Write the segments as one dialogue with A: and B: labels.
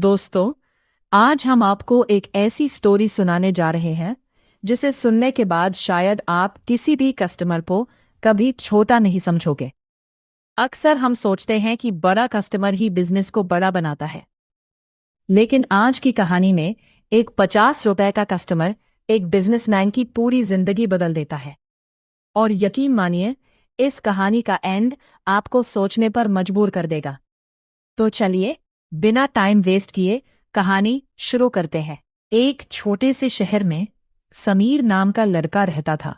A: दोस्तों, आज हम आपको एक ऐसी स्टोरी सुनाने जा रहे हैं जिसे सुनने के बाद शायद आप किसी भी कस्टमर को कभी छोटा नहीं समझोगे। अक्सर हम सोचते हैं कि बड़ा कस्टमर ही बिजनेस को बड़ा बनाता है, लेकिन आज की कहानी में एक 50 रुपए का कस्टमर एक बिजनेसमैन की पूरी जिंदगी बदल देता है। और यकीन मानिए, इस कहानी का एंड आपको सोचने पर मजबूर कर देगा। तो चलिए, बिना टाइम वेस्ट किए कहानी शुरू करते हैं। एक छोटे से शहर में समीर नाम का लड़का रहता था।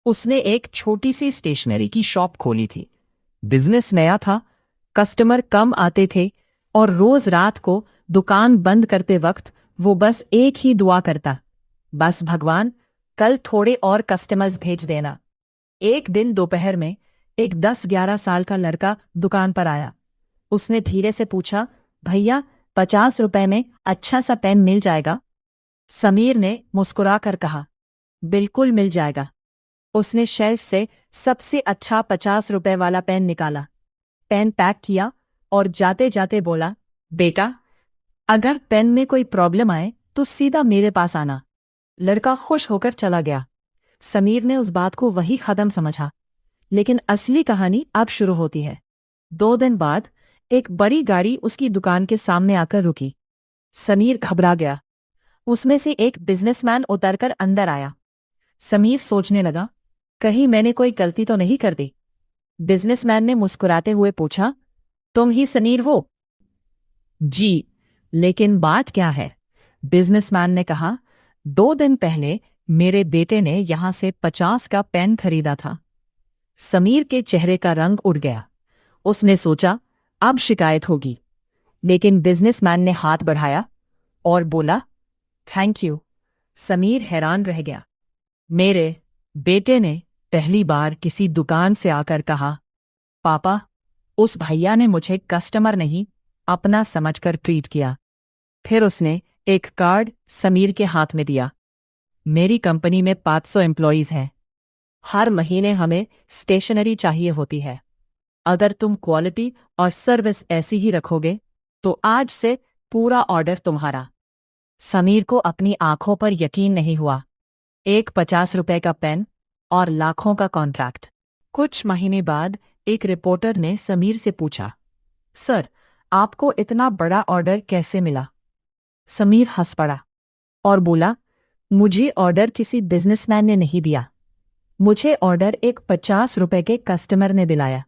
A: उसने एक छोटी सी स्टेशनरी की शॉप खोली थी। बिजनेस नया था, कस्टमर कम आते थे और रोज रात को दुकान बंद करते वक्त वो बस एक ही दुआ करता, बस भगवान, कल थोड़े और कस्टमर्स भेज देना। एक दिन दोपहर में एक 10-11 साल का लड़का दुकान पर आया। उसने धीरे से पूछा, भैया, 50 रुपए में अच्छा सा पेन मिल जाएगा? समीर ने मुस्कुराकर कहा, बिल्कुल मिल जाएगा। उसने शेल्फ से सबसे अच्छा 50 रुपए वाला पेन निकाला, पेन पैक किया और जाते जाते बोला, बेटा, अगर पेन में कोई प्रॉब्लम आए तो सीधा मेरे पास आना। लड़का खुश होकर चला गया। समीर ने उस बात को वही खत्म समझा, लेकिन असली कहानी अब शुरू होती है। 2 दिन बाद एक बड़ी गाड़ी उसकी दुकान के सामने आकर रुकी। समीर घबरा गया। उसमें से एक बिजनेसमैन उतरकर अंदर आया। समीर सोचने लगा, कहीं मैंने कोई गलती तो नहीं कर दी। बिजनेसमैन ने मुस्कुराते हुए पूछा, तुम ही समीर हो? जी, लेकिन बात क्या है? बिजनेसमैन ने कहा, 2 दिन पहले मेरे बेटे ने यहां से 50 का पेन खरीदा था। समीर के चेहरे का रंग उड़ गया। उसने सोचा, अब शिकायत होगी, लेकिन बिजनेसमैन ने हाथ बढ़ाया और बोला, थैंक यू। समीर हैरान रह गया। मेरे बेटे ने पहली बार किसी दुकान से आकर कहा, पापा, उस भैया ने मुझे कस्टमर नहीं, अपना समझकर ट्रीट किया। फिर उसने एक कार्ड समीर के हाथ में दिया। मेरी कंपनी में 500 एम्प्लॉयज हैं। हर महीने हमें स्टेशनरी चाहिए होती है। अगर तुम क्वालिटी और सर्विस ऐसी ही रखोगे तो आज से पूरा ऑर्डर तुम्हारा। समीर को अपनी आंखों पर यकीन नहीं हुआ। एक 50 रुपए का पेन और लाखों का कॉन्ट्रैक्ट। कुछ महीने बाद एक रिपोर्टर ने समीर से पूछा, सर, आपको इतना बड़ा ऑर्डर कैसे मिला? समीर हंस पड़ा और बोला, मुझे ऑर्डर किसी बिजनेसमैन ने नहीं दिया, मुझे ऑर्डर एक 50 रुपए के कस्टमर ने दिलाया।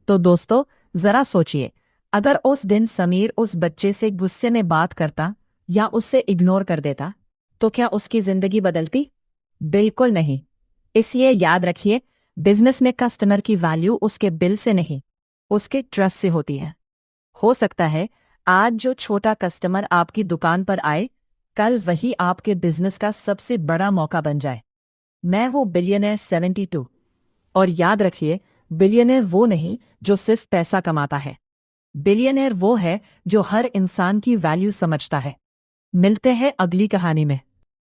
A: तो दोस्तों, जरा सोचिए, अगर उस दिन समीर उस बच्चे से गुस्से में बात करता या उससे इग्नोर कर देता तो क्या उसकी जिंदगी बदलती? बिल्कुल नहीं। इसलिए याद रखिए, बिजनेस में कस्टमर की वैल्यू उसके बिल से नहीं, उसके ट्रस्ट से होती है। हो सकता है आज जो छोटा कस्टमर आपकी दुकान पर आए, कल वही आपके बिजनेस का सबसे बड़ा मौका बन जाए। मैं हूँ बिलियनेयर 72। और याद रखिए, बिलियनेयर वो नहीं जो सिर्फ पैसा कमाता है। बिलियनेयर वो है जो हर इंसान की वैल्यू समझता है। मिलते हैं अगली कहानी में।